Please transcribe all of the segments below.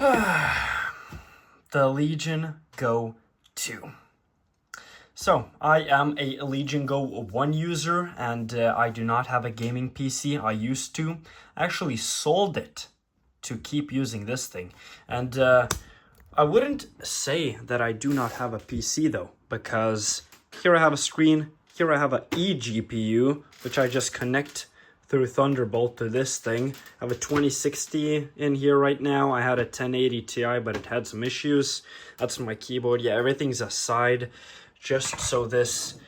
The Legion Go 2. So, I am a Legion Go 1 user, and I do not have a gaming PC. I used to. I actually sold it to keep using this thing. And I wouldn't say that I do not have a PC though, because here I have a screen, here I have an eGPU, which I just connect through Thunderbolt to this thing. I have a 2060 in here right now. I had a 1080 Ti, but it had some issues. That's my keyboard. Yeah, everything's aside, just so this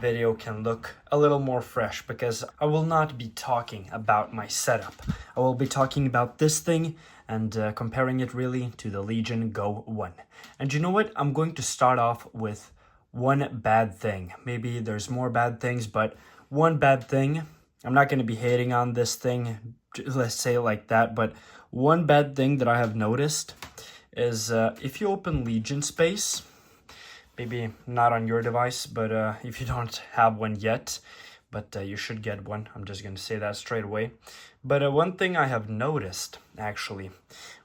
video can look a little more fresh, because I will not be talking about my setup. I will be talking about this thing and comparing it really to the Legion Go 1. And you know what? I'm going to start off with one bad thing. Maybe there's more bad things, but one bad thing. I'm not going to be hating on this thing, let's say it like that, but one bad thing that I have noticed is if you open Legion Space, maybe not on your device, but if you don't have one yet, but you should get one. I'm just going to say that straight away. But one thing I have noticed, actually,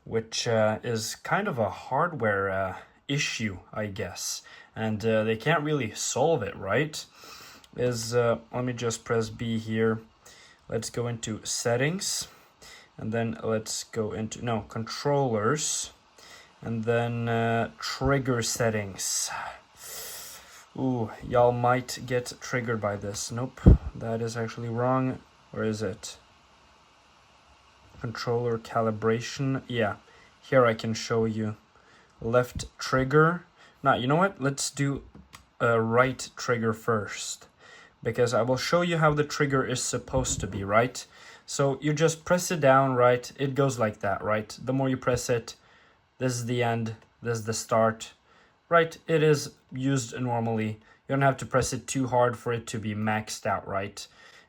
which is kind of a hardware issue, I guess, and they can't really solve it, right? Is, let me just press B here. Let's go into settings, and then let's go into, no, controllers, and then trigger settings. Ooh, y'all might get triggered by this. Nope, that is actually wrong. Where is it? Controller calibration. Yeah, here I can show you. Left trigger. Now, you know what? Let's do a right trigger first, because I will show you how the trigger is supposed to be, right? So you just press it down, right? It goes like that, right? The more you press it, this is the end, this is the start. Right, it is used normally. You don't have to press it too hard for it to be maxed out, right?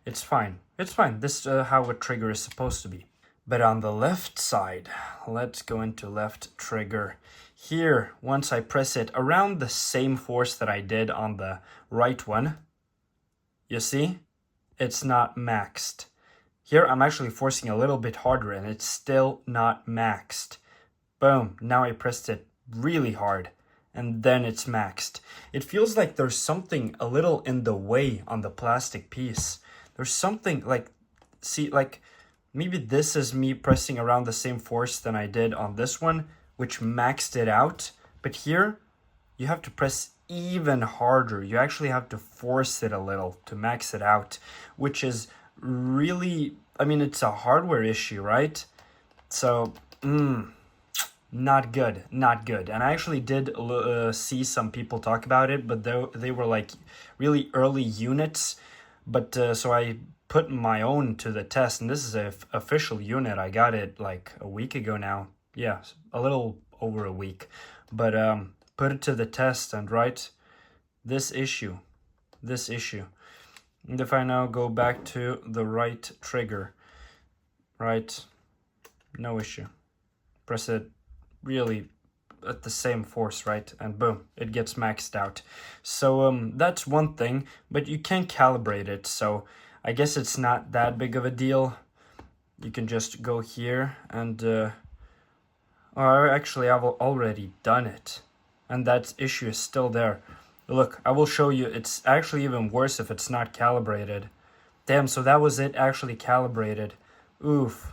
It's fine. It's fine. This is how a trigger is supposed to be. But on the left side, let's go into left trigger. Here, once I press it around the same force that I did on the right one, you see? It's not maxed. Here, I'm actually forcing a little bit harder and it's still not maxed. Boom, now I pressed it really hard. And then it's maxed. It feels like there's something a little in the way on the plastic piece. There's something like, see, like maybe this is me pressing around the same force than I did on this one, which maxed it out. But here, you have to press even harder. You actually have to force it a little to max it out, which is really, I mean, it's a hardware issue, right? So, not good, not good. And I actually did see some people talk about it, but they were like really early units. But so I put my own to the test, and this is an official unit. I got it like a week ago now. Yeah, a little over a week. But put it to the test, and right, this issue. And if I now go back to the right trigger, right, no issue. Press it really at the same force, right? And boom, it gets maxed out. So that's one thing, but you can calibrate it. So I guess it's not that big of a deal. You can just go here and, or actually I've already done it. And that issue is still there. Look, I will show you. It's actually even worse if it's not calibrated. Damn, so that was it actually calibrated. Oof,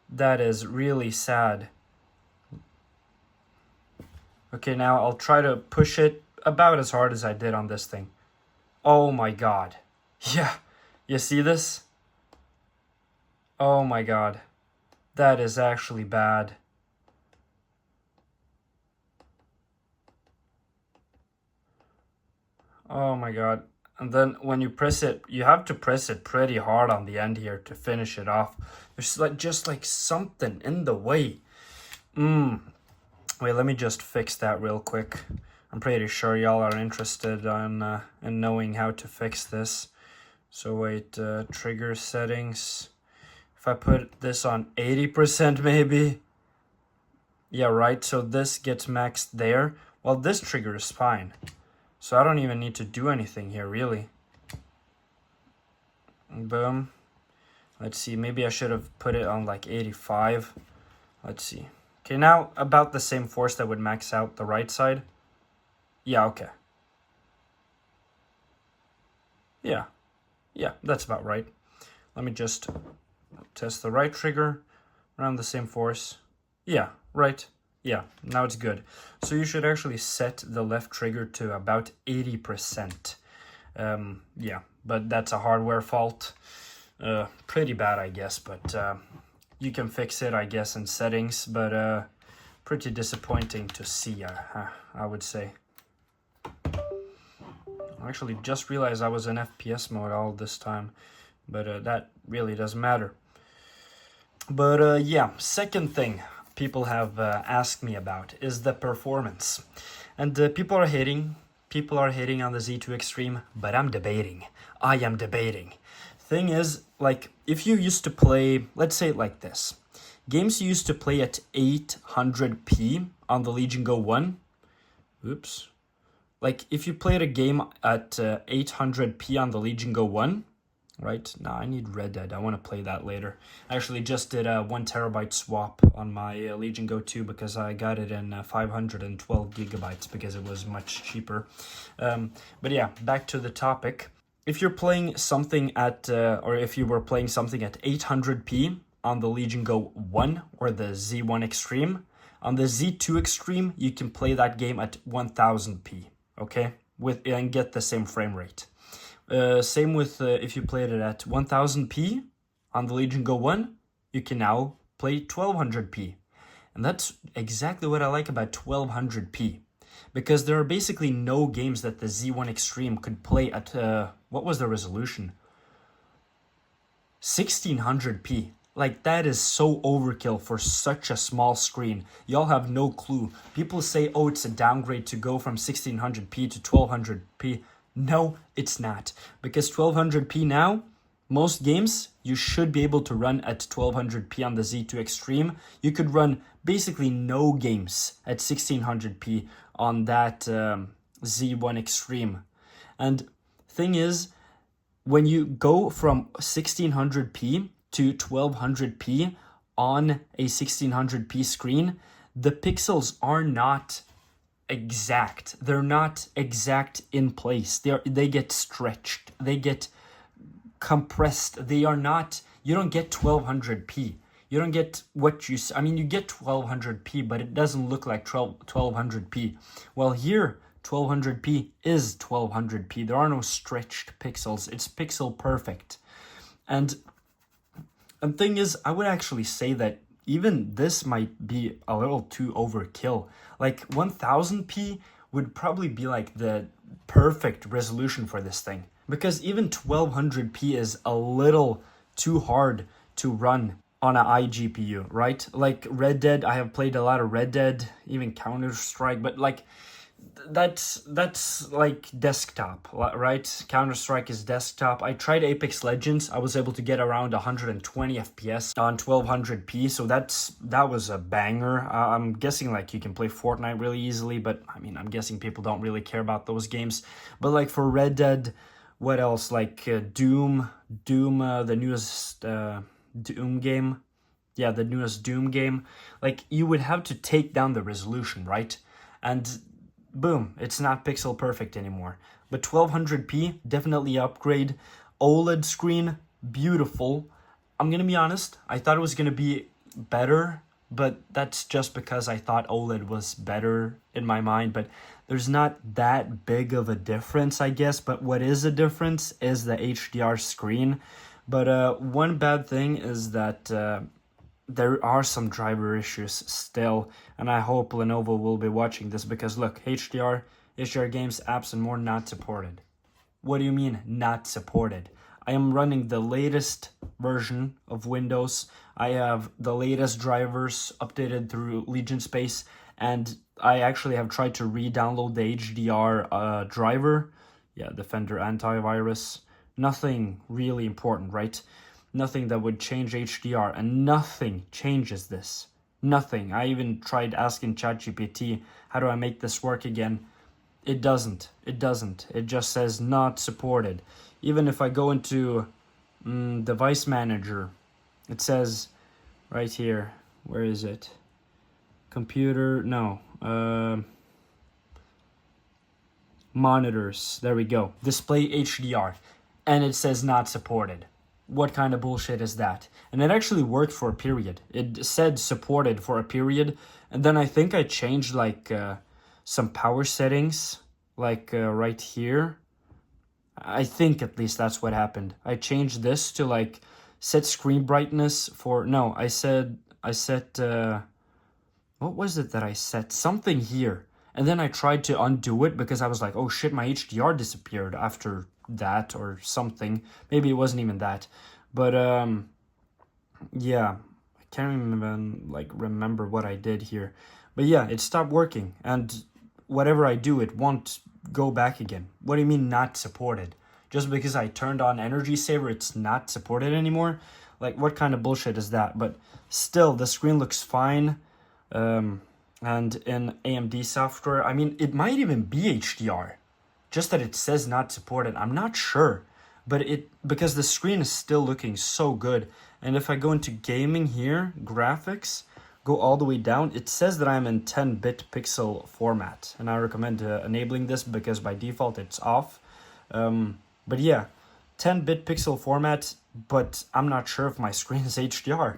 that is really sad. Okay, now I'll try to push it about as hard as I did on this thing. Oh my god. Yeah, you see this? Oh my god. That is actually bad. Oh my god. And then when you press it, you have to press it pretty hard on the end here to finish it off. There's like just like something in the way. Wait, let me just fix that real quick. I'm pretty sure y'all are interested in knowing how to fix this. So wait, trigger settings. If I put this on 80% maybe. Yeah, right, so this gets maxed there. Well, this trigger is fine. So I don't even need to do anything here, really. Boom. Let's see, maybe I should have put it on like 85. Let's see. Okay, now about the same force that would max out the right side. Yeah, okay. Yeah, that's about right. Let me just test the right trigger, around the same force. Yeah, right. Yeah, now it's good. So you should actually set the left trigger to about 80%. Yeah, but that's a hardware fault. Pretty bad, I guess, but you can fix it, I guess, in settings, but pretty disappointing to see, I would say. I actually just realized I was in FPS mode all this time, but that really doesn't matter. But yeah, second thing people have asked me about is the performance. And people are hating on the Z2 Extreme, but I'm debating. I am debating. Thing is, like, if you used to play, let's say it like this. Games you used to play at 800p on the Legion Go 1. Oops. Like, if you played a game at 800p on the Legion Go 1, right? Now I need Red Dead. I want to play that later. I actually just did a 1 terabyte swap on my Legion Go 2 because I got it in 512 gigabytes because it was much cheaper. But yeah, back to the topic. If you're playing something at, or if you were playing something at 800p on the Legion Go 1 or the Z1 Extreme, on the Z2 Extreme, you can play that game at 1000p, okay? And get the same frame rate. Same with if you played it at 1000p on the Legion Go 1, you can now play 1200p. And that's exactly what I like about 1200p. Because there are basically no games that the Z1 Extreme could play at, what was the resolution? 1600p. Like, that is so overkill for such a small screen. Y'all have no clue. People say, oh, it's a downgrade to go from 1600p to 1200p. No, it's not. Because 1200p now, most games, you should be able to run at 1200p on the Z2 Extreme. You could run basically no games at 1600p on that Z1 Extreme. And thing is, when you go from 1600p to 1200p on a 1600p screen, the pixels are not exact. They're not exact in place. They get stretched. They get compressed. They are not, you don't get 1200p. You don't get what you, I mean, you get 1200p, but it doesn't look like 1200p. Well, here, 1200p is 1200p. There are no stretched pixels. It's pixel perfect. And thing is, I would actually say that even this might be a little too overkill. Like 1000p would probably be like the perfect resolution for this thing. Because even 1200p is a little too hard to run on an iGPU, right? Like Red Dead, I have played a lot of Red Dead, even Counter-Strike, but like that's like desktop, right? Counter-Strike is desktop. I tried Apex Legends. I was able to get around 120 FPS on 1200p, so that was a banger. I'm guessing like you can play Fortnite really easily, but I mean, I'm guessing people don't really care about those games. But like for Red Dead, what else? Like Doom, the newest Doom game. Yeah, the newest Doom game. Like you would have to take down the resolution, right? And boom, it's not pixel perfect anymore. But 1200p, definitely upgrade. OLED screen, beautiful. I'm gonna be honest, I thought it was gonna be better, but that's just because I thought OLED was better in my mind. But there's not that big of a difference, I guess. But what is a difference is the HDR screen. But one bad thing is that there are some driver issues still, and I hope Lenovo will be watching this because look, HDR games, apps and more not supported. What do you mean not supported? I am running the latest version of Windows. I have the latest drivers updated through Legion Space, and I actually have tried to re-download the HDR driver. Yeah, Defender antivirus. Nothing really important, right? Nothing that would change HDR, and nothing changes this. Nothing. I even tried asking ChatGPT, how do I make this work again? It doesn't. It doesn't. It just says not supported. Even if I go into device manager, it says right here, where is it? Computer, no. Monitors, there we go. Display HDR. And it says not supported. What kind of bullshit is that? And it actually worked for a period. It said supported for a period. And then I think I changed like some power settings, like right here. I think at least that's what happened. I changed this to like set screen brightness for, no, I set, what was it that I set? Something here. And then I tried to undo it because I was like, oh shit, my HDR disappeared after that or something. Maybe it wasn't even that. But yeah, I can't even like remember what I did here. But yeah, it stopped working. And whatever I do, it won't go back again. What do you mean not supported? Just because I turned on Energy Saver, it's not supported anymore? Like, what kind of bullshit is that? But still, the screen looks fine. And in AMD software, I mean, it might even be HDR. Just that it says not supported. I'm not sure. But because the screen is still looking so good. And if I go into gaming here, graphics, go all the way down, it says that I'm in 10-bit pixel format. And I recommend enabling this because by default it's off. But yeah, 10-bit pixel format, but I'm not sure if my screen is HDR.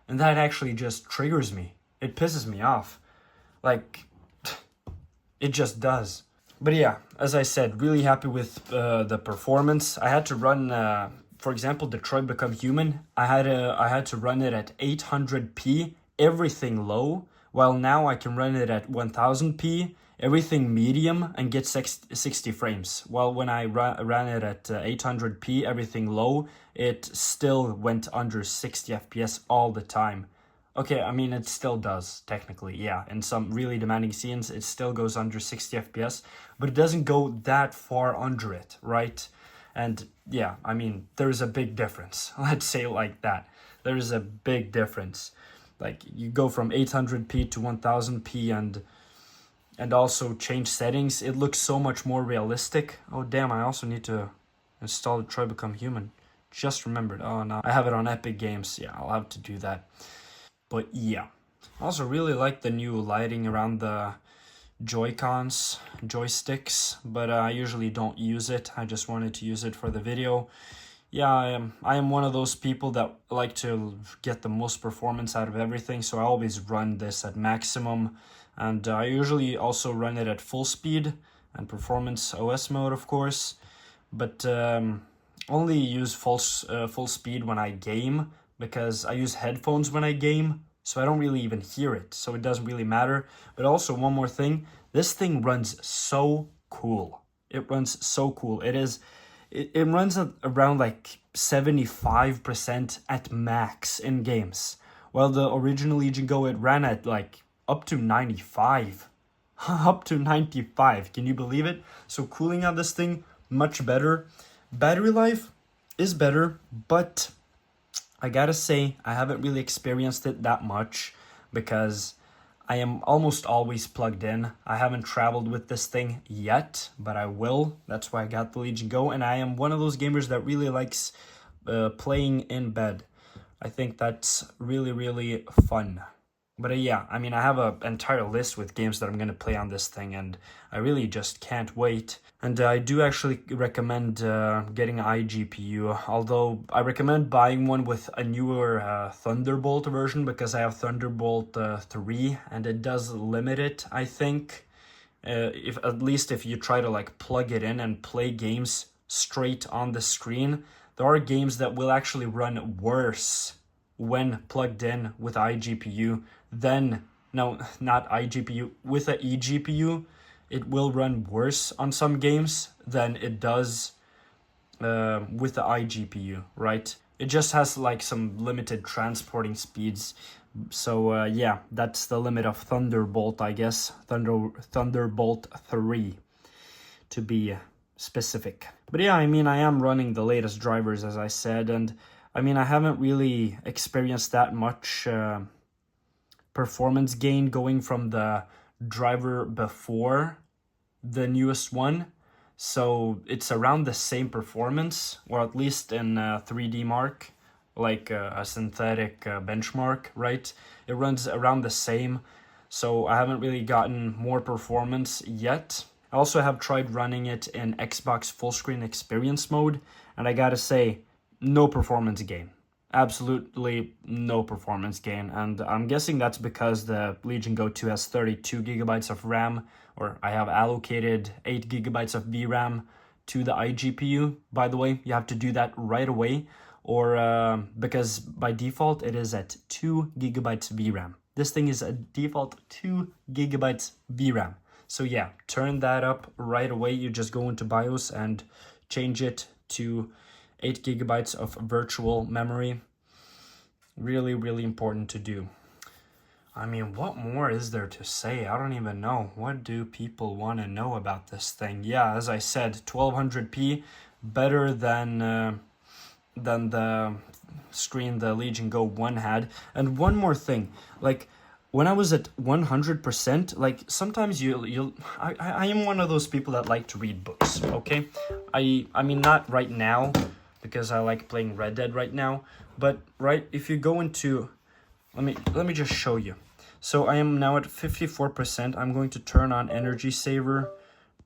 And that actually just triggers me. It pisses me off. Like, it just does. But yeah, as I said, really happy with the performance. I had to run, for example, Detroit Become Human. I had to run it at 800p, everything low, while now I can run it at 1000p, everything medium, and get 60 frames. While when I ran it at 800p, everything low, it still went under 60 FPS all the time. Okay, I mean, it still does, technically, yeah. In some really demanding scenes, it still goes under 60 FPS, but it doesn't go that far under it, right? And yeah, I mean, there's a big difference. Let's say it like that. There is a big difference. Like, you go from 800p to 1000p and also change settings. It looks so much more realistic. Oh, damn, I also need to install Detroit Become Human. Just remembered. Oh, no. I have it on Epic Games. Yeah, I'll have to do that. But yeah, I also really like the new lighting around the Joy-Cons, joysticks, but I usually don't use it. I just wanted to use it for the video. Yeah, I am one of those people that like to get the most performance out of everything, so I always run this at maximum. And I usually also run it at full speed and performance OS mode, of course. But only use full speed when I game, because I use headphones when I game, so I don't really even hear it, so it doesn't really matter. But also, one more thing, this thing runs so cool. It runs so cool. It runs at around like 75% at max in games, while the original Legion Go, it ran at like up to 95. Up to 95, can you believe it? So cooling on this thing, much better. Battery life is better, but I gotta say, I haven't really experienced it that much because I am almost always plugged in. I haven't traveled with this thing yet, but I will. That's why I got the Legion Go, and I am one of those gamers that really likes playing in bed. I think that's really, really fun. But yeah, I mean, I have an entire list with games that I'm going to play on this thing, and I really just can't wait. And I do actually recommend getting an iGPU, although I recommend buying one with a newer Thunderbolt version, because I have Thunderbolt 3, and it does limit it, I think. At least if you try to like plug it in and play games straight on the screen, there are games that will actually run worse when plugged in with iGPU than, no, not iGPU, with a eGPU. It will run worse on some games than it does with the iGPU, right? It just has like some limited transporting speeds. So yeah, that's the limit of Thunderbolt, I guess. Thunderbolt 3, to be specific. But yeah, I mean, I am running the latest drivers, as I said, and I mean, I haven't really experienced that much performance gain going from the driver before the newest one. So it's around the same performance, or at least in 3D Mark, like a synthetic benchmark, right? It runs around the same. so I haven't really gotten more performance yet. I also have tried running it in Xbox full screen experience mode, and I gotta say, no performance gain. Absolutely no performance gain, and I'm guessing that's because the Legion Go 2 has 32 gigabytes of RAM, or I have allocated 8 gigabytes of VRAM to the iGPU. By the way, you have to do that right away, or because by default it is at 2 gigabytes VRAM. This thing is a default 2 gigabytes VRAM. So yeah, turn that up right away. You just go into BIOS and change it to 8 gigabytes of virtual memory. Really, really important to do. I mean, what more is there to say? I don't even know. What do people want to know about this thing? Yeah, as I said, 1200p, better than the screen the Legion Go 1 had. And one more thing, like, when I was at 100%, like, sometimes I am one of those people that like to read books, okay? I mean, not right now, because I like playing Red Dead right now, but right, if you go into, let me just show you. So I am now at 54%. I'm going to turn on energy saver,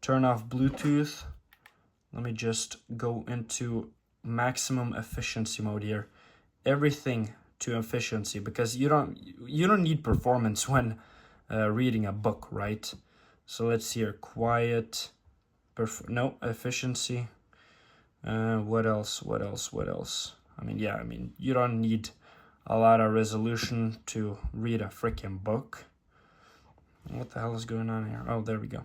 turn off Bluetooth. Let me just go into maximum efficiency mode here. Everything to efficiency, because you don't need performance when reading a book, right? So let's see here, quiet, efficiency. What else? I mean, yeah, you don't need a lot of resolution to read a freaking book. What the hell is going on here? Oh, there we go.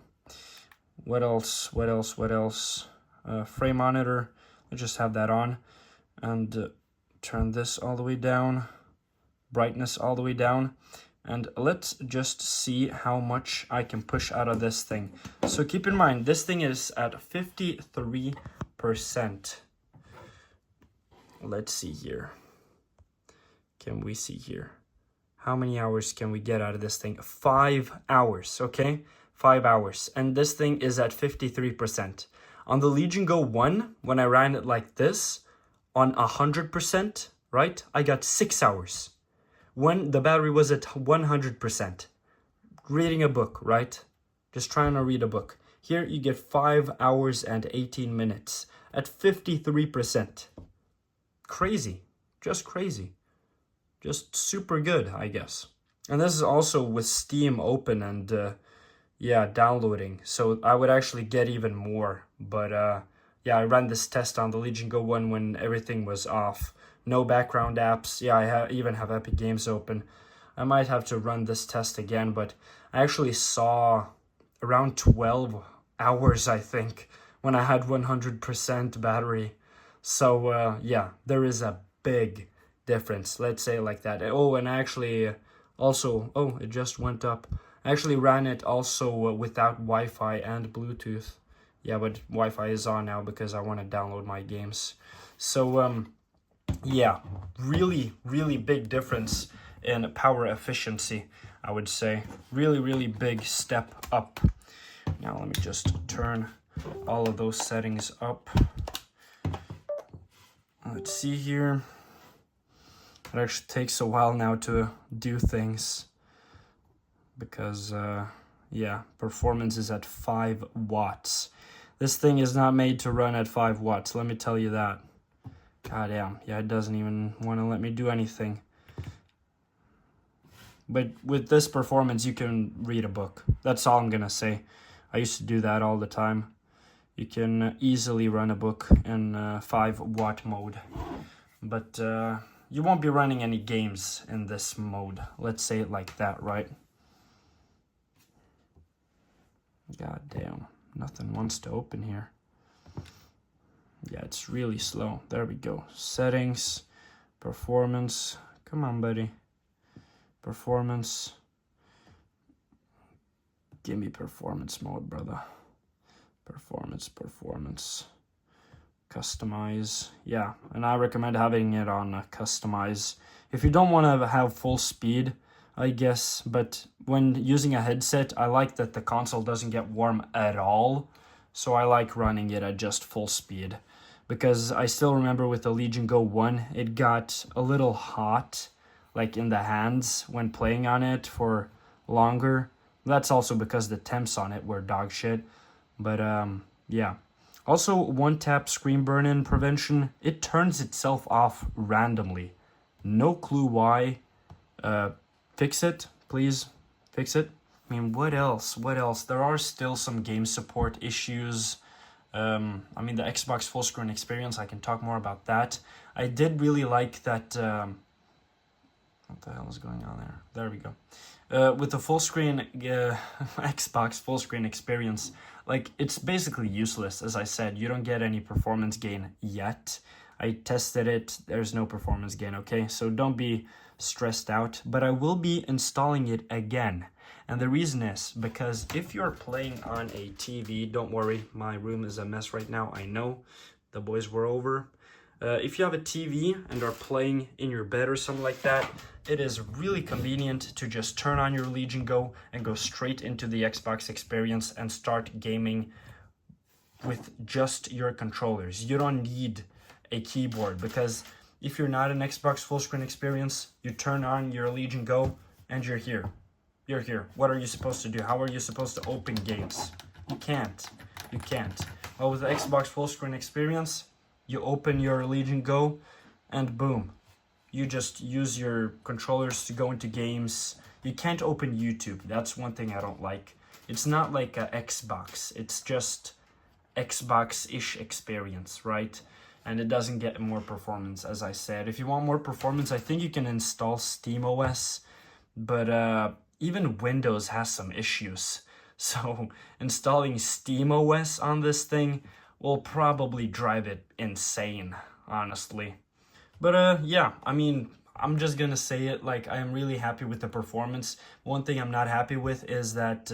What else? Frame monitor, let's just have that on, and turn this all the way down, brightness all the way down, and let's just see how much I can push out of this thing. So keep in mind, this thing is at 53%. Let's see here. Can we see here? How many hours can we get out of this thing? 5 hours, okay? 5 hours. And this thing is at 53%. On the Legion Go 1, when I ran it like this, on 100%, right? I got 6 hours. When the battery was at 100%. Reading a book, right? Just trying to read a book. Here you get 5 hours and 18 minutes at 53%. Crazy. Just crazy. Just super good, I guess. And this is also with Steam open and yeah, downloading. So I would actually get even more. But yeah, I ran this test on the Legion Go 1 when everything was off. No background apps. Yeah, I even have Epic Games open. I might have to run this test again, but I actually saw around 12 hours, I think, when I had 100% battery. So yeah, there is a big difference, let's say it like that. Oh, and I actually also, oh, it just went up. I actually ran it also without Wi-Fi and Bluetooth. Yeah, but Wi-Fi is on now because I want to download my games. So yeah, really, really big difference in power efficiency, I would say. Really, really big step up. Now let me just turn all of those settings up. Let's see here. It actually takes a while now to do things because, yeah, performance is at 5 watts. This thing is not made to run at 5 watts, let me tell you that. God damn, yeah, it doesn't even want to let me do anything. But with this performance, you can read a book. That's all I'm gonna say. I used to do that all the time. You can easily run a book in 5 watt mode. But you won't be running any games in this mode. Let's say it like that, right? God damn, nothing wants to open here. Yeah, it's really slow. There we go. Settings, performance. Come on, buddy. Performance. Give me performance mode, brother. Performance. Customize. Yeah, and I recommend having it on customize. If you don't want to have full speed, I guess, but when using a headset, I like that the console doesn't get warm at all. So I like running it at just full speed. Because I still remember with the Legion Go 1, it got a little hot, like in the hands when playing on it for longer. That's also because the temps on it were dog shit. But yeah. Also, one-tap screen burn-in prevention. It turns itself off randomly. No clue why. Fix it, please. Fix it. I mean, what else? What else? There are still some game support issues. I mean, the Xbox full screen experience, I can talk more about that. I did really like that. What the hell is going on there? There we go. With the full screen Xbox full screen experience, like, it's basically useless. As I said, you don't get any performance gain yet. I tested it. There's no performance gain, okay? So don't be stressed out. But I will be installing it again. And the reason is because if you're playing on a TV, don't worry, my room is a mess right now. I know, the boys were over. If you have a TV and are playing in your bed or something like that, it is really convenient to just turn on your Legion Go and go straight into the Xbox experience and start gaming with just your controllers. You don't need a keyboard, because if you're not an Xbox full screen experience, you turn on your Legion Go and you're here. You're here. What are you supposed to do? How are you supposed to open games? You can't. You can't. Well, with the Xbox full screen experience, you open your Legion Go and boom. You just use your controllers to go into games. You can't open YouTube. That's one thing I don't like. It's not like a Xbox. It's just Xbox-ish experience, right? And it doesn't get more performance, as I said. If you want more performance, I think you can install SteamOS, but even Windows has some issues. So installing SteamOS on this thing will probably drive it insane, honestly. But yeah, I mean, I'm just gonna say it, like, I am really happy with the performance. One thing I'm not happy with is that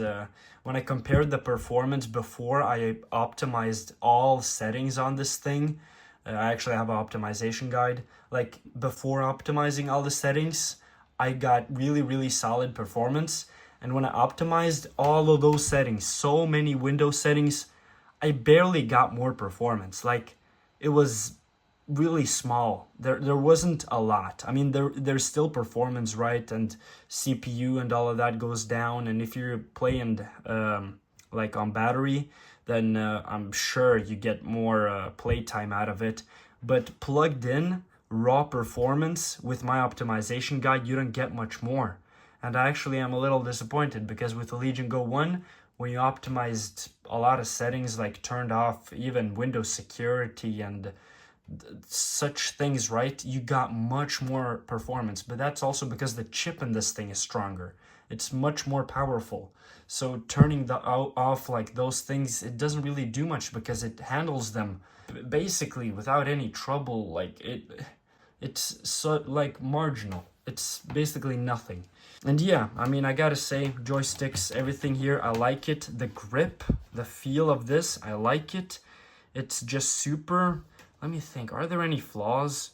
when I compared the performance before I optimized all settings on this thing, I actually have an optimization guide. Like, before optimizing all the settings, I got really, really solid performance. And when I optimized all of those settings, so many Windows settings, I barely got more performance. Like, it was really small. There wasn't a lot. I mean, there's still performance, right? And CPU and all of that goes down. And if you're playing like on battery, then I'm sure you get more playtime out of it. But plugged in raw performance with my optimization guide, you don't get much more. And I actually am a little disappointed, because with the Legion Go 1, when you optimized a lot of settings, like turned off even Windows security and such things, right, you got much more performance. But that's also because the chip in this thing is stronger. It's much more powerful. So turning off like those things, it doesn't really do much, because it handles them basically without any trouble. Like, it's so, like, marginal. It's basically nothing. And yeah, I mean, I gotta say, joysticks, everything here, I like it. The grip, the feel of this, I like it. It's just super. Let me think, are there any flaws?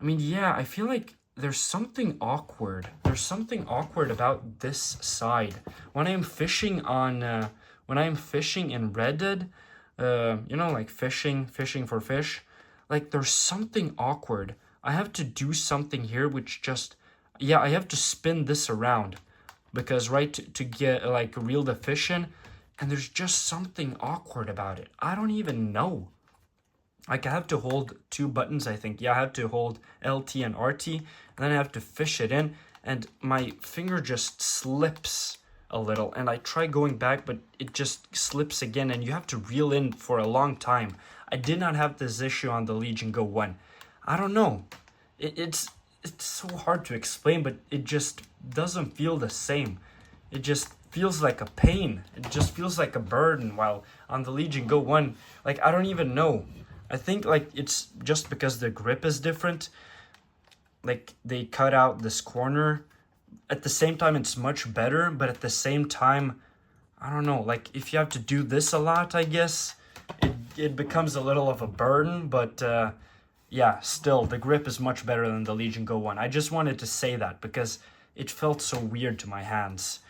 I mean, yeah, I feel like there's something awkward. There's something awkward about this side. When I am fishing on, when I am fishing in Red Dead, you know, like fishing for fish, like, there's something awkward. I have to do something here, which just, yeah, I have to spin this around, because, right, to get, like, reel the fish in, and there's just something awkward about it. I don't even know. Like, I have to hold two buttons, I think. Yeah, I have to hold LT and RT, and then I have to fish it in, and my finger just slips a little, and I try going back, but it just slips again, and you have to reel in for a long time. I did not have this issue on the Legion Go 1. I don't know. It's so hard to explain, but it just doesn't feel the same. It just feels like a pain. It just feels like a burden, while on the Legion Go 1, like, I don't even know. I think, like, it's just because the grip is different. Like, they cut out this corner. At the same time, it's much better, but at the same time, I don't know. Like, if you have to do this a lot, I guess, it becomes a little of a burden. But yeah, still, the grip is much better than the Legion Go 1. I just wanted to say that, because it felt so weird to my hands.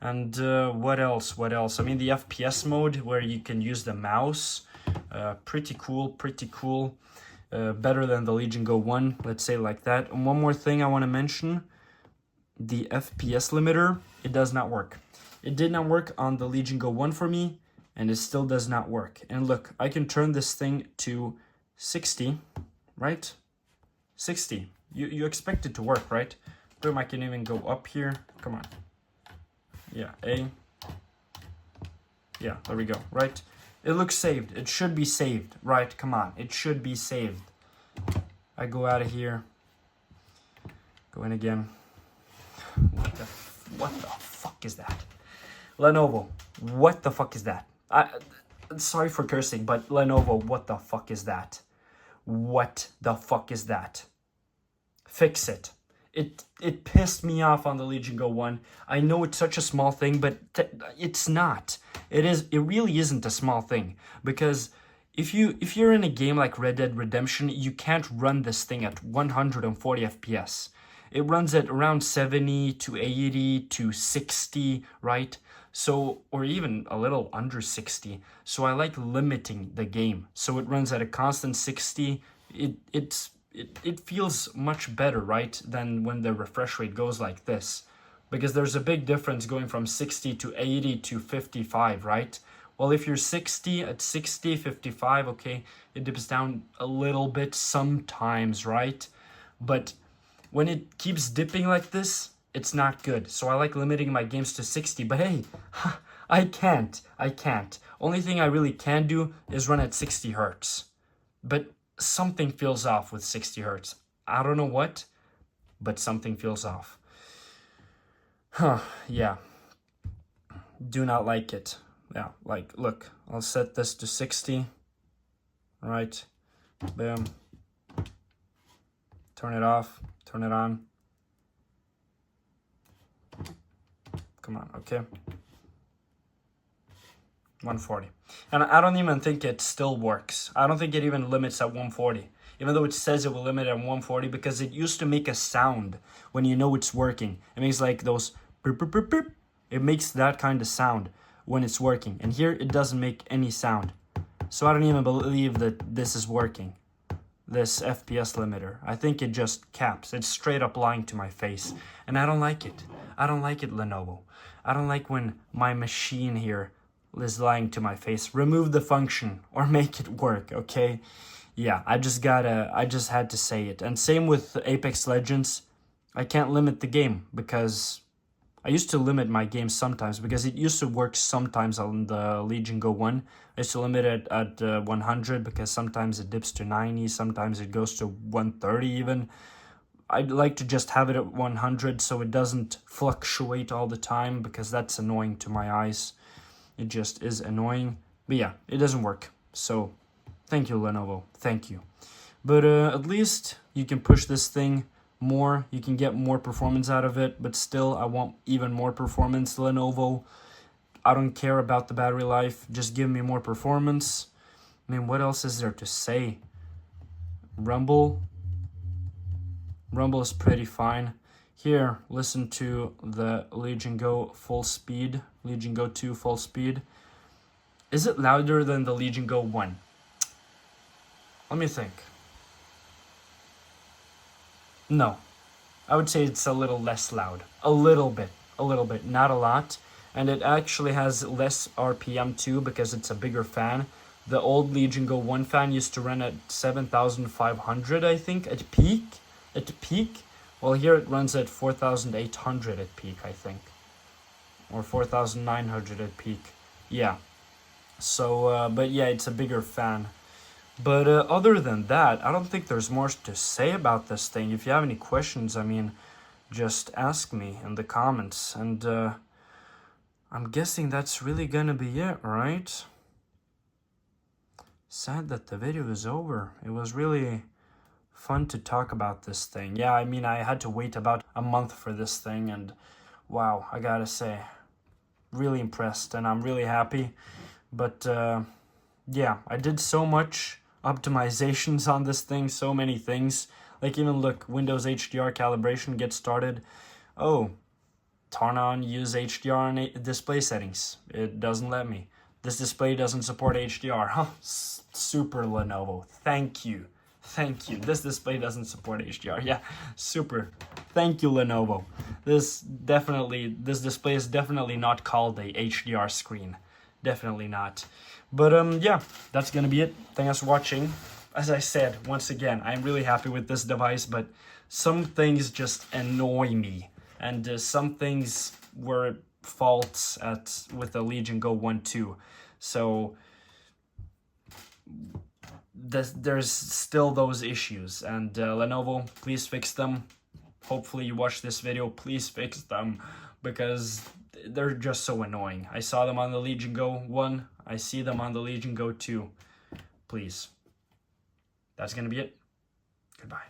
And what else? What else? I mean, the FPS mode, where you can use the mouse. Pretty cool. Better than the Legion Go 1, let's say like that. And one more thing I want to mention, the FPS limiter, it does not work. It did not work on the Legion Go 1 for me, and it still does not work. And look, I can turn this thing to 60, right? 60. You expect it to work, right? Boom, I can even go up here. Come on. Yeah, A. Yeah, there we go, right? It looks saved. It should be saved, right? Come on, it should be saved. I go out of here. Go in again. What the fuck is that? Lenovo, what the fuck is that? Sorry for cursing, but Lenovo, what the fuck is that? What the fuck is that? Fix it. It pissed me off on the Legion Go 1. I know it's such a small thing, but it's not. It really isn't a small thing, because if you're in a game like Red Dead Redemption, you can't run this thing at 140 FPS. It runs at around 70 to 80 to 60, right? So, or even a little under 60. So I like limiting the game. So it runs at a constant 60. It feels much better, right, than when the refresh rate goes like this. Because there's a big difference going from 60 to 80 to 55, right? Well, if you're 60 at 60, 55, okay, it dips down a little bit sometimes, right? But when it keeps dipping like this, it's not good. So I like limiting my games to 60, but hey, I can't. Only thing I really can do is run at 60 hertz. But something feels off with 60 hertz. I don't know what, but something feels off. Yeah. Do not like it. Yeah, like, look, I'll set this to 60. Right. Boom. Turn it off. Turn it on. Come on, okay. 140. And I don't even think it still works. I don't think it even limits at 140. Even though it says it will limit at 140, because it used to make a sound when you know it's working. It makes like those burp, burp, burp, burp. It makes that kind of sound when it's working. And here it doesn't make any sound. So I don't even believe that this is working. This FPS limiter. I think it just caps. It's straight up lying to my face. And I don't like it. I don't like it, Lenovo. I don't like when my machine here is lying to my face. Remove the function or make it work, okay? Yeah, I just had to say it. And same with Apex Legends. I can't limit the game because I used to limit my game sometimes because it used to work sometimes on the Legion Go 1. I used to limit it at 100 because sometimes it dips to 90, sometimes it goes to 130 even. I'd like to just have it at 100 so it doesn't fluctuate all the time, because that's annoying to my eyes. It just is annoying. But yeah, it doesn't work. So thank you, Lenovo. Thank you. But at least you can push this thing more. You can get more performance out of it. But still, I want even more performance, Lenovo. I don't care about the battery life. Just give me more performance. I mean, what else is there to say? Rumble is pretty fine. Here, listen to the Legion Go full speed. Legion Go 2 full speed. Is it louder than the Legion Go 1? Let me think. No. I would say it's a little less loud. A little bit. Not a lot. And it actually has less RPM too, because it's a bigger fan. The old Legion Go 1 fan used to run at 7,500, I think, at peak. Well, here it runs at 4,800 at peak, I think. Or 4,900 at peak. Yeah. So, but yeah, it's a bigger fan. But other than that, I don't think there's more to say about this thing. If you have any questions, I mean, just ask me in the comments. And I'm guessing that's really gonna be it, right? Sad that the video is over. It was really fun to talk about this thing. Yeah, I mean, I had to wait about a month for this thing, and wow, I gotta say, really impressed, and I'm really happy. But yeah, I did so much optimizations on this thing, so many things. Like, even look, Windows HDR calibration gets started. Oh, turn on use HDR on display settings. It doesn't let me. This display doesn't support HDR. Huh? Super Lenovo. Thank you. Thank you. This display doesn't support HDR. Yeah, super. Thank you, Lenovo. This display is definitely not called a HDR screen. Definitely not. But yeah, that's gonna be it. Thanks for watching. As I said, once again, I'm really happy with this device, but some things just annoy me. And some things were faults with the Legion Go 1 2. So there's still those issues, and Lenovo, please fix them. Hopefully you watch this video, please fix them, because they're just so annoying. I saw them on the Legion Go 1, I see them on the Legion Go 2. Please. That's gonna be it. Goodbye.